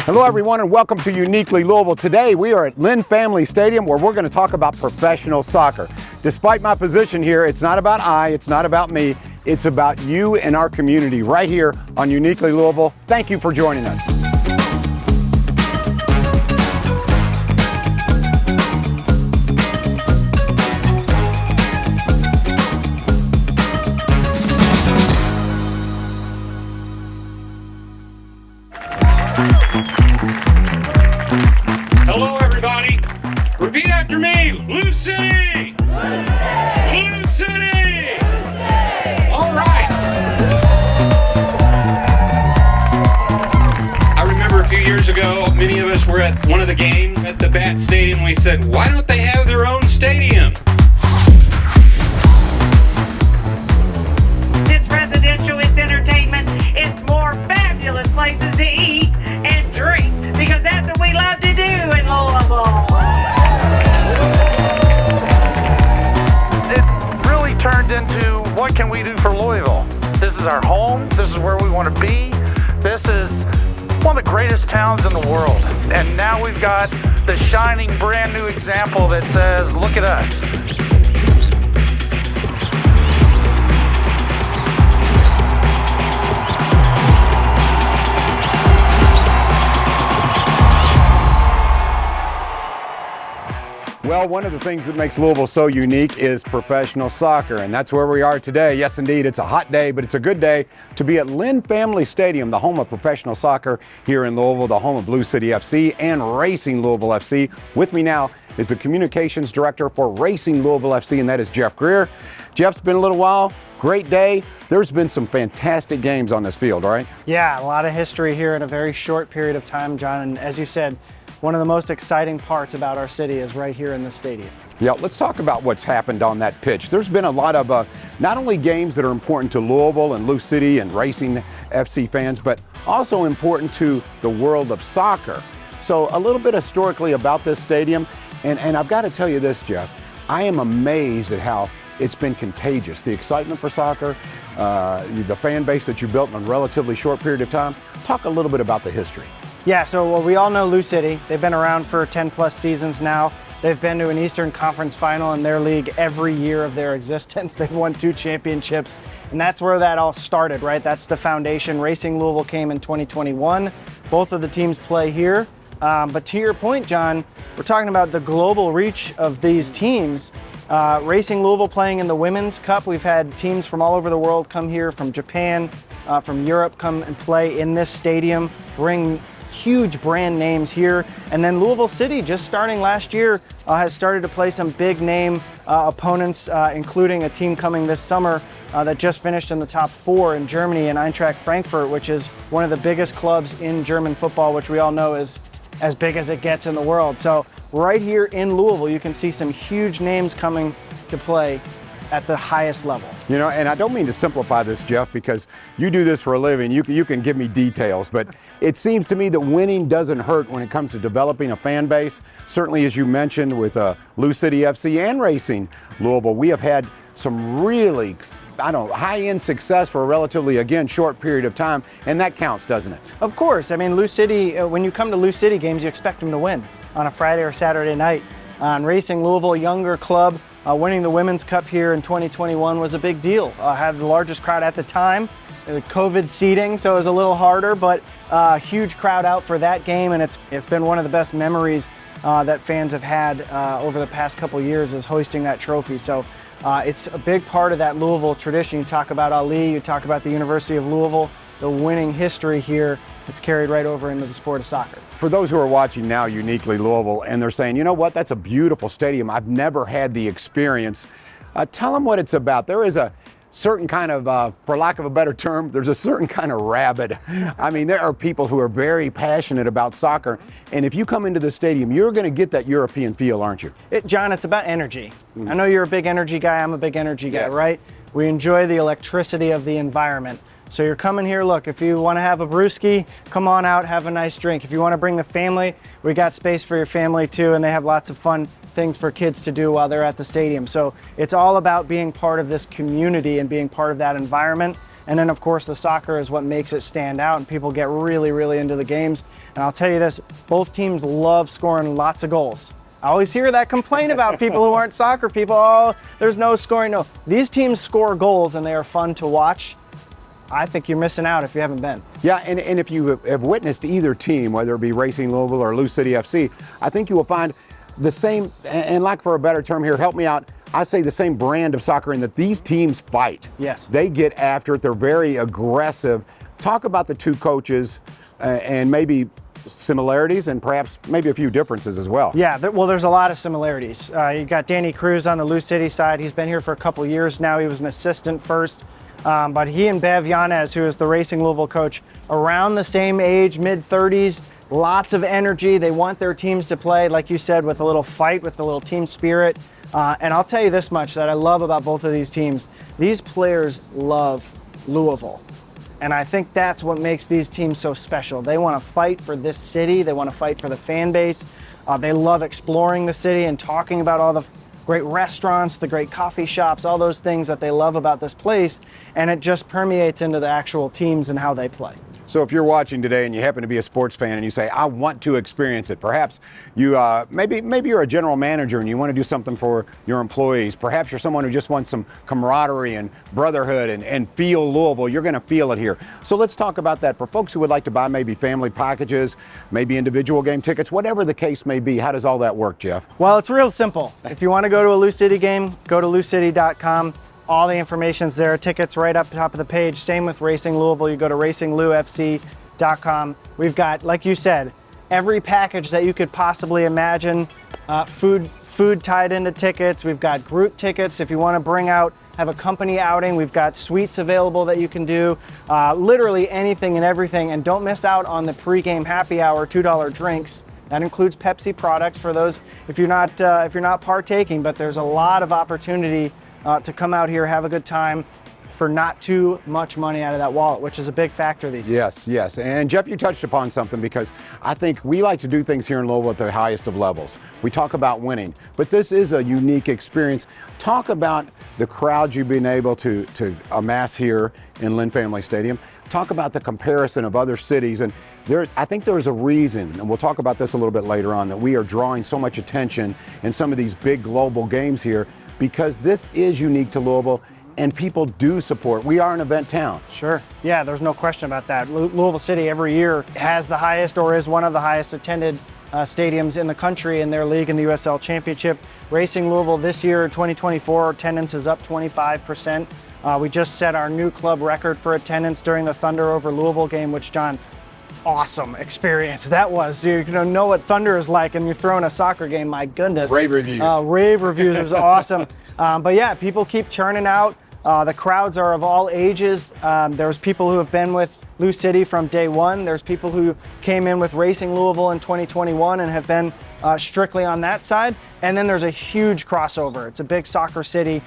Hello everyone and welcome to Uniquely Louisville. Today we are at Lynn Family Stadium where we're going to talk about professional soccer. Despite my position here, it's not about it's not about me, it's about you and our community right here on Uniquely Louisville. Thank you for joining us. Hello, everybody. Repeat after me. Lou City. Lou City. All right. I remember a few years ago, many of us were at one of the games at the Bat Stadium. We said, why don't they have their own stadium? It's residential, it's entertainment, it's more fabulous places to eat and drink because that's what we love to do in Louisville. It really turned into what can we do for Louisville? This is our home, this is where we want to be, this is one of the greatest towns in the world. And now we've got the shining brand new example that says, look at us. Well, one of the things that makes Louisville so unique is professional soccer, and that's where we are today. Yes, indeed, it's a hot day, but it's a good day to be at Lynn Family Stadium, the home of professional soccer here in Louisville, the home of Blue City FC and Racing Louisville FC. With me now is the communications director for Racing Louisville FC, and that is Jeff Greer. Jeff's been a little while. Great day. There's been some fantastic games on this field, right? Yeah, a lot of history here in a very short period of time, John, and as you said, one of the most exciting parts about our city is right here in the stadium. Yeah, let's talk about what's happened on that pitch. There's been a lot of not only games that are important to Louisville and Lou City and Racing FC fans, but also important to the world of soccer. So a little bit historically about this stadium, and I've got to tell you this, Jeff, I am amazed at how it's been contagious. The excitement for soccer, the fan base that you built in a relatively short period of time. Talk a little bit about the history. Yeah, so well, we all know Lou City. They've been around for 10 plus seasons now. They've been to an Eastern Conference final in their league every year of their existence. They've won 2 championships, and that's where that all started, right? That's the foundation. Racing Louisville came in 2021. Both of the teams play here. But to your point, John, we're talking about the global reach of these teams. Racing Louisville playing in the Women's Cup. We've had teams from all over the world come here, from Japan, from Europe, come and play in this stadium, bring huge brand names here. And then Louisville City, just starting last year, has started to play some big name opponents, including a team coming this summer that just finished in the top 4 in Germany, in Eintracht Frankfurt, which is one of the biggest clubs in German football, which we all know is as big as it gets in the world. So right here in Louisville, you can see some huge names coming to play at the highest level. You know, and I don't mean to simplify this, Jeff, because you do this for a living. You can give me details, but it seems to me that winning doesn't hurt when it comes to developing a fan base. Certainly, as you mentioned, with Lou City FC and Racing Louisville, we have had some really, high-end success for a relatively, again, short period of time, and that counts, doesn't it? Of course. I mean, Lou City, when you come to Lou City games, you expect them to win on a Friday or Saturday night. On Racing Louisville, younger club, winning the Women's Cup here in 2021 was a big deal. Had the largest crowd at the time, COVID seating, so it was a little harder, but huge crowd out for that game, and it's been one of the best memories that fans have had over the past couple years is hoisting that trophy. So it's a big part of that Louisville tradition. You talk about Ali, you talk about the University of Louisville, the winning history here. It's carried right over into the sport of soccer. For those who are watching now Uniquely Louisville and they're saying, you know what, that's a beautiful stadium, I've never had the experience, tell them what it's about. There is a certain kind of, for lack of a better term, there's a certain kind of rabid. I mean, there are people who are very passionate about soccer, and if you come into the stadium, you're going to get that European feel, aren't you? John, it's about energy. I know you're a big energy guy, I'm a big energy guy, right? We enjoy the electricity of the environment. So you're coming here, look, if you want to have a brewski, come on out, have a nice drink. If you want to bring the family, we got space for your family too, and they have lots of fun things for kids to do while they're at the stadium. So it's all about being part of this community and being part of that environment. And then of course the soccer is what makes it stand out, and people get really, really into the games. And I'll tell you this, both teams love scoring lots of goals. I always hear that complaint about people who aren't soccer people. Oh, there's no scoring. No, these teams score goals and they are fun to watch. I think you're missing out if you haven't been. Yeah, and if you have witnessed either team, whether it be Racing Louisville or Lou City FC, I think you will find the same, and like for a better term here, help me out, I say the same brand of soccer in that these teams fight. Yes. They get after it. They're very aggressive. Talk about the two coaches and maybe similarities and perhaps maybe a few differences as well. Yeah, well, there's a lot of similarities. You got Danny Cruz on the Lou City side. He's been here for a couple years now. He was an assistant first. But he and Bev Yanez, who is the Racing Louisville coach, around the same age, mid-30s, lots of energy. They want their teams to play, like you said, with a little fight, with a little team spirit. And I'll tell you this much that I love about both of these teams. These players love Louisville. And I think that's what makes these teams so special. They want to fight for this city. They want to fight for the fan base. They love exploring the city and talking about all the great restaurants, the great coffee shops, all those things that they love about this place. And it just permeates into the actual teams and how they play. So if you're watching today and you happen to be a sports fan and you say, I want to experience it, perhaps you maybe you're a general manager and you want to do something for your employees. Perhaps you're someone who just wants some camaraderie and brotherhood and feel Louisville. You're going to feel it here. So let's talk about that. For folks who would like to buy maybe family packages, maybe individual game tickets, whatever the case may be, how does all that work, Jeff? Well, it's real simple. If you want to go to a Lou City game, go to loucity.com. All the information's there. Tickets right up top of the page. Same with Racing Louisville. You go to racingloufc.com. We've got, like you said, every package that you could possibly imagine. Food tied into tickets. We've got group tickets. If you want to have a company outing, we've got suites available that you can do. Literally anything and everything. And don't miss out on the pregame happy hour $2 drinks. That includes Pepsi products for those if you're not partaking. But there's a lot of opportunity to come out here, have a good time for not too much money out of that wallet, which is a big factor these days. Yes. And Jeff, you touched upon something because I think we like to do things here in Louisville at the highest of levels. We talk about winning, but this is a unique experience. Talk about the crowds you've been able to amass here in Lynn Family Stadium. Talk about the comparison of other cities. And I think there's a reason, and we'll talk about this a little bit later on, that we are drawing so much attention in some of these big global games here, because this is unique to Louisville and people do support. We are an event town. Sure. Yeah, there's no question about that. Louisville City every year has the highest or is one of the highest attended stadiums in the country in their league in the USL Championship. Racing Louisville this year, 2024, attendance is up 25%. We just set our new club record for attendance during the Thunder over Louisville game, which, John, awesome experience that was. You know what Thunder is like, and you're throwing a soccer game. My goodness. Rave reviews. Rave reviews was awesome. But yeah, people keep churning out. The crowds are of all ages. There's people who have been with Lou City from day one. There's people who came in with Racing Louisville in 2021 and have been strictly on that side. And then there's a huge crossover. It's a big soccer city.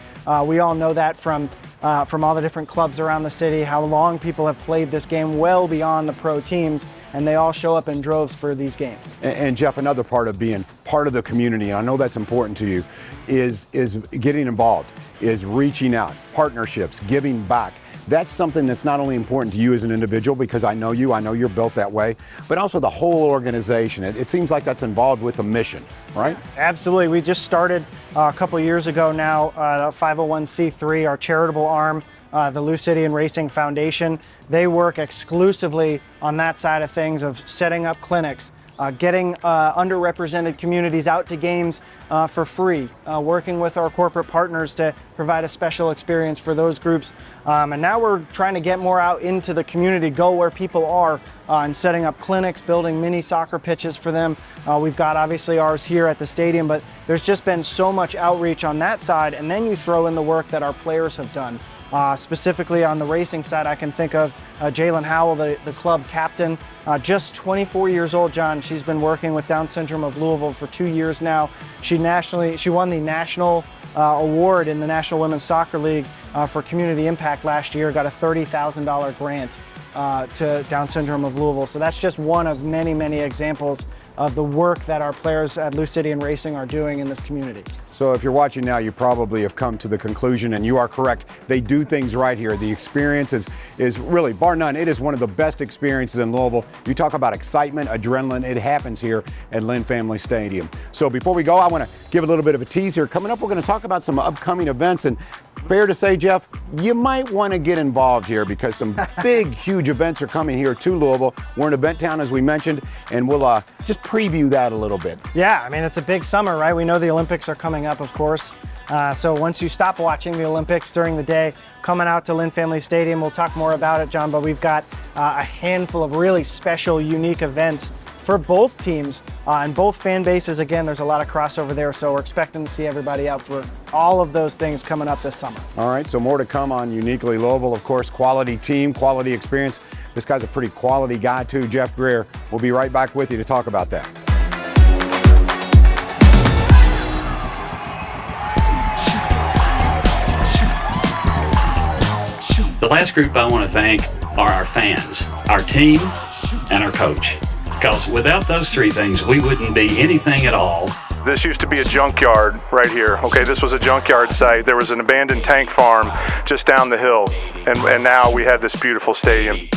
We all know that from all the different clubs around the city, how long people have played this game well beyond the pro teams, and they all show up in droves for these games. And Jeff, another part of being part of the community, and I know that's important to you, is getting involved, is reaching out, partnerships, giving back. That's something that's not only important to you as an individual, because I know you're built that way, but also the whole organization. It seems like that's involved with a mission, right? Absolutely. We just started a couple years ago now, 501c3, our charitable arm, the Lou City and Racing Foundation. They work exclusively on that side of things, of setting up clinics, getting underrepresented communities out to games for free, working with our corporate partners to provide a special experience for those groups. And now we're trying to get more out into the community, go where people are, and setting up clinics, building mini soccer pitches for them. We've got obviously ours here at the stadium, but there's just been so much outreach on that side. And then you throw in the work that our players have done. Specifically on the racing side, I can think of Jalen Howell, the club captain, just 24 years old, John. She's been working with Down syndrome of Louisville for 2 years now. She won the national award in the National Women's Soccer League for community impact last year, got a $30,000 grant to Down syndrome of Louisville. So that's just one of many, many examples of the work that our players at Lou City and Racing are doing in this community. So if you're watching now, you probably have come to the conclusion, and you are correct, they do things right here. The experience is really, bar none, it is one of the best experiences in Louisville. You talk about excitement, adrenaline, it happens here at Lynn Family Stadium. So before we go, I want to give a little bit of a tease here. Coming up, we're going to talk about some upcoming events, and fair to say, Jeff, you might want to get involved here because some big, huge events are coming here to Louisville. We're in Event Town, as we mentioned, and we'll just preview that a little bit. Yeah, I mean, it's a big summer, right? We know the Olympics are coming up, of course. So once you stop watching the Olympics during the day, coming out to Lynn Family Stadium, we'll talk more about it, John, but we've got a handful of really special, unique events for both teams and both fan bases. Again, there's a lot of crossover there, so we're expecting to see everybody out for all of those things coming up this summer. All right, so more to come on Uniquely Louisville. Of course, quality team, quality experience. This guy's a pretty quality guy too, Jeff Greer. We'll be right back with you to talk about that. The last group I want to thank are our fans, our team, and our coach. Because without those three things, we wouldn't be anything at all. This used to be a junkyard right here. Okay, this was a junkyard site. There was an abandoned tank farm just down the hill. And now we have this beautiful stadium.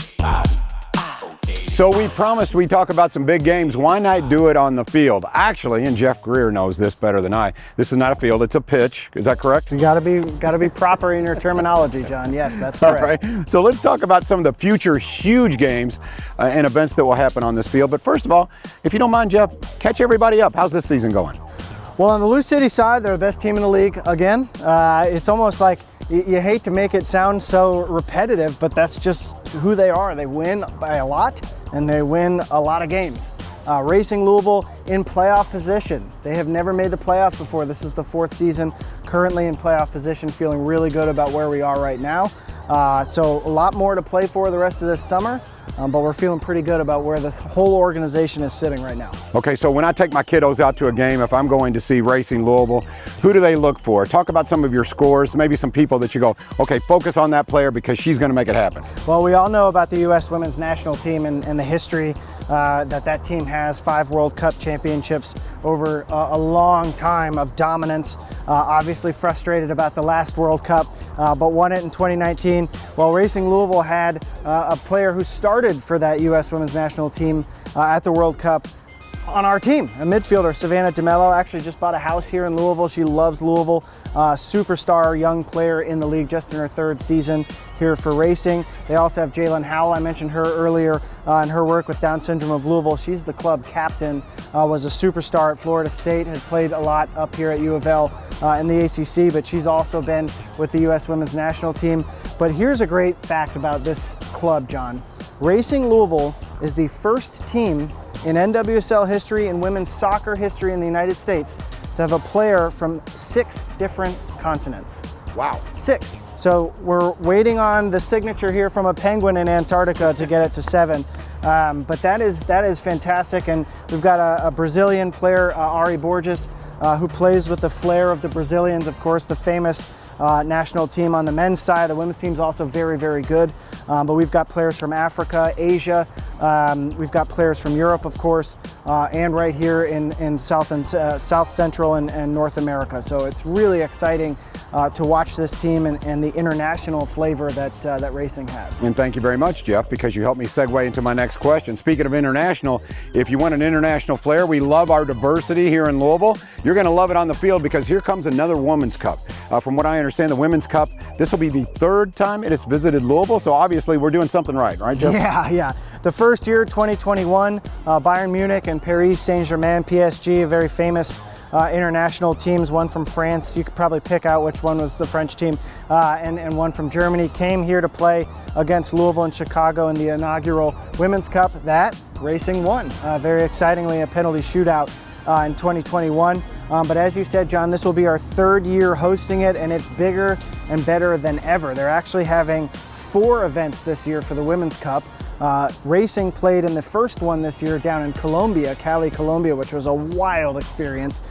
So we promised we'd talk about some big games. Why not do it on the field? Actually, and Jeff Greer knows this better than I, this is not a field, it's a pitch. Is that correct? You gotta be proper in your terminology, John. Yes, that's correct. All right. So let's talk about some of the future huge games and events that will happen on this field. But first of all, if you don't mind, Jeff, catch everybody up. How's this season going? Well, on the Lou City side, they're the best team in the league again. It's almost like you hate to make it sound so repetitive, but that's just who they are. They win by a lot, and they win a lot of games. Racing Louisville in playoff position. They have never made the playoffs before. This is the fourth season, currently in playoff position, feeling really good about where we are right now. So a lot more to play for the rest of this summer, but we're feeling pretty good about where this whole organization is sitting right now. Okay, so when I take my kiddos out to a game, if I'm going to see Racing Louisville, who do they look for? Talk about some of your scores, maybe some people that you go, okay, focus on that player because she's going to make it happen. Well, we all know about the U.S. women's national team and the history that team has. 5 World Cup championships over a long time of dominance. Obviously frustrated about the last World Cup, but won it in 2019. Well, Racing Louisville had a player who started for that U.S. women's national team at the World Cup on our team, a midfielder, Savannah DeMello. Actually just bought a house here in Louisville. She loves Louisville. Superstar young player in the league, just in her 3rd season here for Racing. They also have Jalen Howell. I mentioned her earlier and her work with Down syndrome of Louisville. She's the club captain, was a superstar at Florida State, has played a lot up here at U of L in the ACC, but she's also been with the U.S. women's national team. But here's a great fact about this club, John. Racing Louisville is the first team in NWSL history and women's soccer history in the United States to have a player from 6 different continents. Wow. 6. So we're waiting on the signature here from a penguin in Antarctica to get it to 7. But that is fantastic. And we've got a Brazilian player, Ari Borges, who plays with the flair of the Brazilians, of course, the famous national team on the men's side. The women's team's also very, very good. But we've got players from Africa, Asia. We've got players from Europe, of course, and right here in South Central and North America. So it's really exciting to watch this team and the international flavor that racing has. And thank you very much, Jeff, because you helped me segue into my next question. Speaking of international, if you want an international flair, we love our diversity here in Louisville. You're going to love it on the field because here comes another Women's Cup. From what I understand, the Women's Cup, this will be the 3rd time it has visited Louisville, so obviously we're doing something right, Jeff? Yeah. The first year, 2021, Bayern Munich and Paris Saint-Germain, PSG, very famous international teams, one from France. You could probably pick out which one was the French team, and one from Germany, came here to play against Louisville and Chicago in the inaugural Women's Cup that Racing won. Very excitingly, a penalty shootout in 2021. But as you said, John, this will be our 3rd year hosting it, and it's bigger and better than ever. They're actually having 4 events this year for the Women's Cup. Racing played in the first one this year down in Colombia, Cali, Colombia, which was a wild experience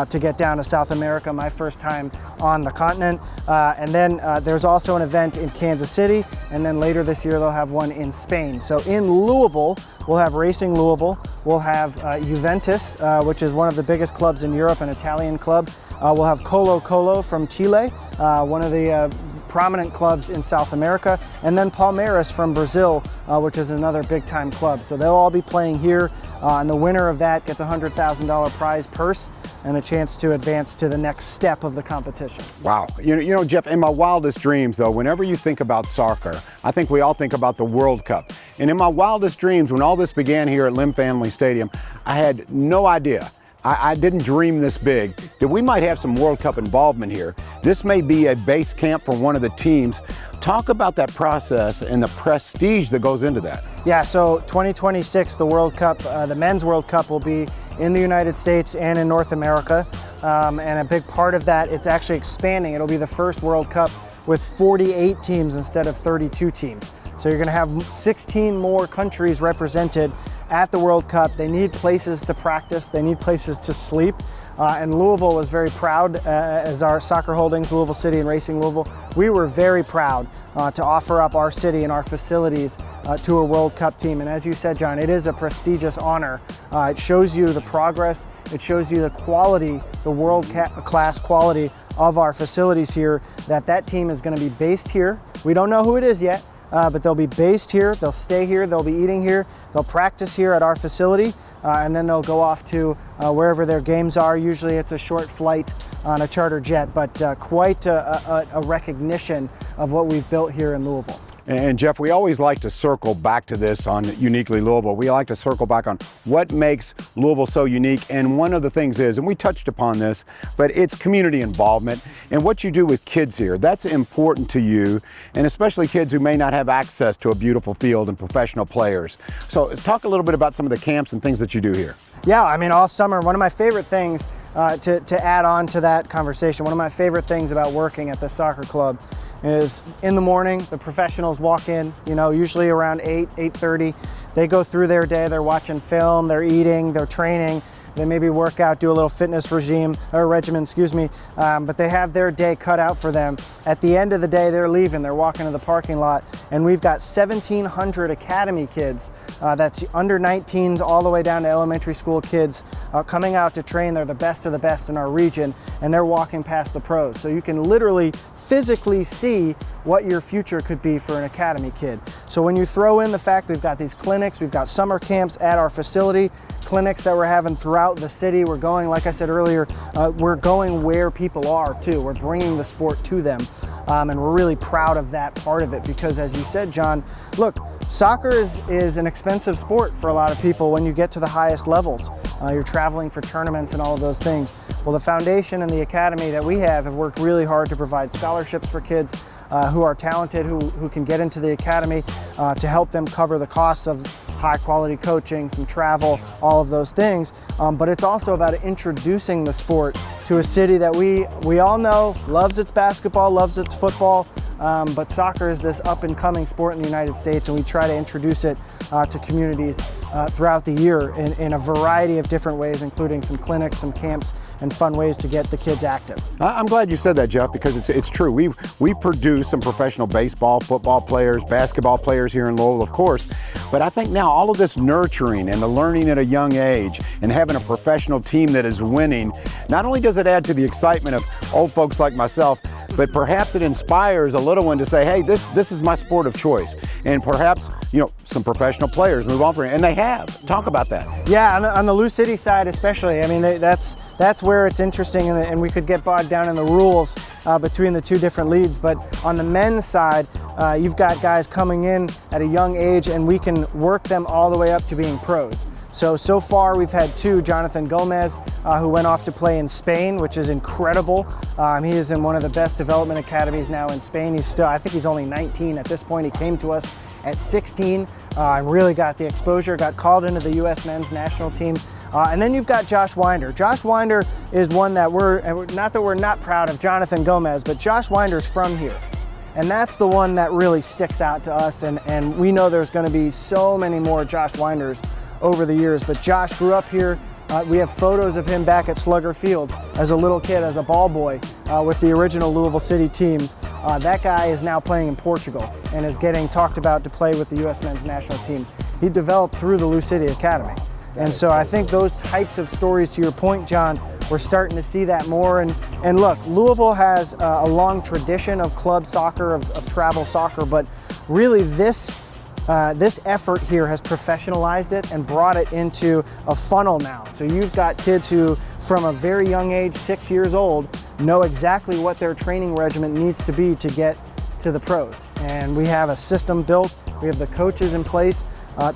to get down to South America, my first time on the continent. And then there's also an event in Kansas City, and then later this year they'll have one in Spain. So in Louisville, we'll have Racing Louisville, we'll have Juventus, which is one of the biggest clubs in Europe, an Italian club. We'll have Colo Colo from Chile, one of the prominent clubs in South America, and then Palmeiras from Brazil, which is another big-time club. So they'll all be playing here, and the winner of that gets a $100,000 prize purse and a chance to advance to the next step of the competition. Wow. You know, Jeff, in my wildest dreams, though, whenever you think about soccer, I think we all think about the World Cup. And in my wildest dreams, when all this began here at Lynn Family Stadium, I had no idea. I didn't dream this big, that we might have some World Cup involvement here. This may be a base camp for one of the teams. Talk about that process and the prestige that goes into that. Yeah, so 2026, the World Cup, the Men's World Cup will be in the United States and in North America. And a big part of that, it's actually expanding. It'll be the first World Cup with 48 teams instead of 32 teams. So you're gonna have 16 more countries represented at the World Cup. They need places to practice, they need places to sleep. And Louisville was very proud, as our soccer holdings, Louisville City and Racing Louisville, we were very proud to offer up our city and our facilities to a World Cup team. And as you said, John, it is a prestigious honor. It shows you the progress, it shows you the quality, the world-class quality of our facilities here, that team is gonna be based here. We don't know who it is yet, but they'll be based here, they'll stay here, they'll be eating here, they'll practice here at our facility, and then they'll go off to wherever their games are. Usually it's a short flight on a charter jet, but quite a recognition of what we've built here in Louisville. And Jeff, we always like to circle back to this on Uniquely Louisville. We like to circle back on what makes Louisville so unique. And one of the things is, and we touched upon this, but it's community involvement and what you do with kids here. That's important to you, and especially kids who may not have access to a beautiful field and professional players. So talk a little bit about some of the camps and things that you do here. Yeah, I mean, all summer, one of my favorite things to add on to that conversation, one of my favorite things about working at the soccer club is in the morning, the professionals walk in, you know, usually around 8:30. They go through their day, they're watching film, they're eating, they're training, they maybe work out, do a little fitness regimen, but they have their day cut out for them. At the end of the day, they're leaving, they're walking to the parking lot, and we've got 1,700 academy kids, that's under 19s all the way down to elementary school kids coming out to train. They're the best of the best in our region, and they're walking past the pros. So you can literally physically see what your future could be for an academy kid. So when you throw in the fact we've got these clinics, we've got summer camps at our facility, clinics that we're having throughout the city, we're going, like I said earlier, we're going where people are too. We're bringing the sport to them, and we're really proud of that part of it because, as you said, John, look, soccer is an expensive sport for a lot of people when you get to the highest levels. You're traveling for tournaments and all of those things. Well, the foundation and the academy that we have worked really hard to provide scholarships for kids who are talented, who can get into the academy to help them cover the costs of high quality coaching, some travel, all of those things. But it's also about introducing the sport to a city that we all know loves its basketball, loves its football, but soccer is this up and coming sport in the United States, and we try to introduce it to communities throughout the year in a variety of different ways, including some clinics, some camps, and fun ways to get the kids active. I'm glad you said that, Jeff, because it's true. We produce some professional baseball, football players, basketball players here in Louisville, of course, but I think now all of this nurturing and the learning at a young age and having a professional team that is winning, not only does it add to the excitement of old folks like myself, but perhaps it inspires a little one to say, hey, this is my sport of choice. And perhaps, you know, some professional players move on for it, and they have. Talk about that. Yeah, on the Lou City side especially, I mean, that's where it's interesting, and we could get bogged down in the rules between the two different leagues. But on the men's side, you've got guys coming in at a young age, and we can work them all the way up to being pros. So far we've had two, Jonathan Gomez, who went off to play in Spain, which is incredible. He is in one of the best development academies now in Spain. I think he's only 19 at this point. He came to us at 16, and really got the exposure, got called into the U.S. men's national team. And then you've got Josh Winder. Josh Winder is one that we're not proud of Jonathan Gomez, but Josh Winder's from here. And that's the one that really sticks out to us, and we know there's going to be so many more Josh Winders over the years. But Josh grew up here. We have photos of him back at Slugger Field as a little kid, as a ball boy with the original Louisville City teams. That guy is now playing in Portugal and is getting talked about to play with the U.S. men's national team. He developed through the Lou City Academy. And so I think those types of stories, to your point, John, we're starting to see that more. And look, Louisville has a long tradition of club soccer, of travel soccer, but really this effort here has professionalized it and brought it into a funnel now. So you've got kids who, from a very young age, 6 years old, know exactly what their training regimen needs to be to get to the pros. And we have a system built, we have the coaches in place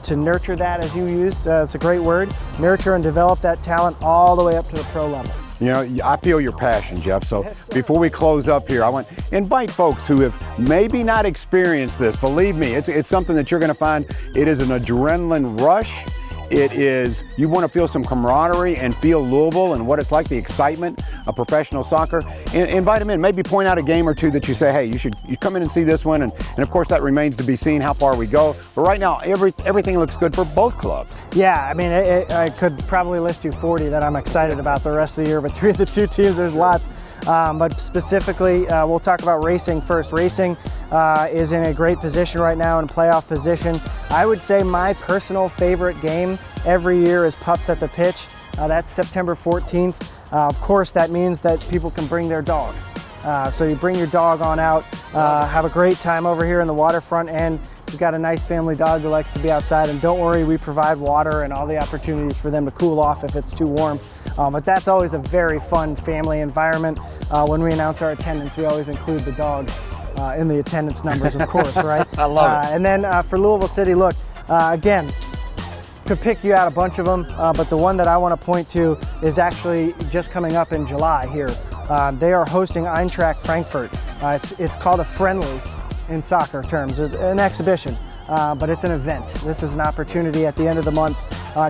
to nurture that, as you used, it's a great word, nurture and develop that talent all the way up to the pro level. You know, I feel your passion, Jeff. So before we close up here, I want to invite folks who have maybe not experienced this. Believe me, it's something that you're going to find. It is an adrenaline rush. It is, you want to feel some camaraderie and feel Louisville and what it's like, the excitement of professional soccer. Invite them in, maybe point out a game or two that you say, hey, you come in and see this one. And of course, that remains to be seen how far we go. But right now, everything looks good for both clubs. Yeah, I mean, I could probably list you 40 that I'm excited about the rest of the year. Between the two teams, there's lots. But specifically, we'll talk about racing first. Racing is in a great position right now, in playoff position. I would say my personal favorite game every year is Pups at the Pitch. That's September 14th. Of course, that means that people can bring their dogs. So you bring your dog on out, have a great time over here in the waterfront, and you've got a nice family dog who likes to be outside. And don't worry, we provide water and all the opportunities for them to cool off if it's too warm. But that's always a very fun family environment. When we announce our attendance, we always include the dogs in the attendance numbers, of course, right? I love it. And then for Louisville City, look, again, could pick you out a bunch of them, but the one that I want to point to is actually just coming up in July here. They are hosting Eintracht Frankfurt. It's called a friendly in soccer terms. It's an exhibition, but it's an event. This is an opportunity at the end of the month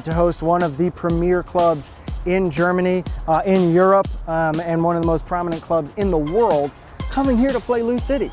to host one of the premier clubs in Germany, in Europe, and one of the most prominent clubs in the world, coming here to play Lou City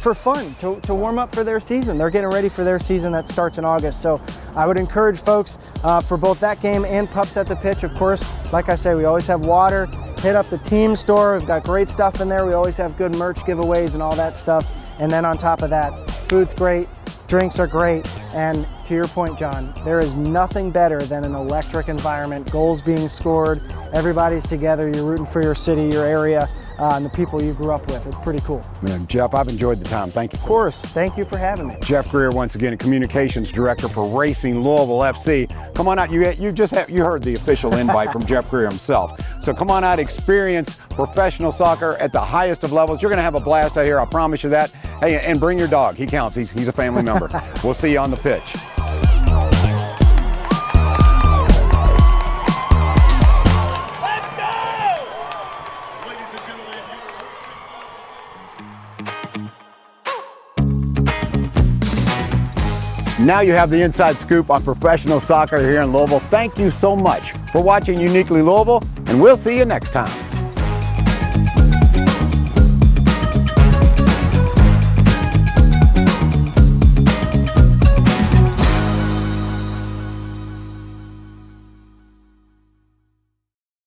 for fun, to warm up for their season. They're getting ready for their season that starts in August. So I would encourage folks for both that game and Pups at the Pitch. Of course, like I say, we always have water. Hit up the team store. We've got great stuff in there. We always have good merch giveaways and all that stuff. And then on top of that, food's great, drinks are great, and to your point, John, there is nothing better than an electric environment, goals being scored, everybody's together, you're rooting for your city, your area, and the people you grew up with. It's pretty cool. Yeah, Jeff, I've enjoyed the time. Thank you. Of course. Thank you for having me. Jeff Greer, once again, Communications Director for Racing Louisville FC. Come on out. You heard the official invite from Jeff Greer himself. So come on out, experience professional soccer at the highest of levels. You're going to have a blast out here. I promise you that. Hey, and bring your dog. He counts. He's a family member. We'll see you on the pitch. Now you have the inside scoop on professional soccer here in Louisville. Thank you so much for watching Uniquely Louisville, and we'll see you next time.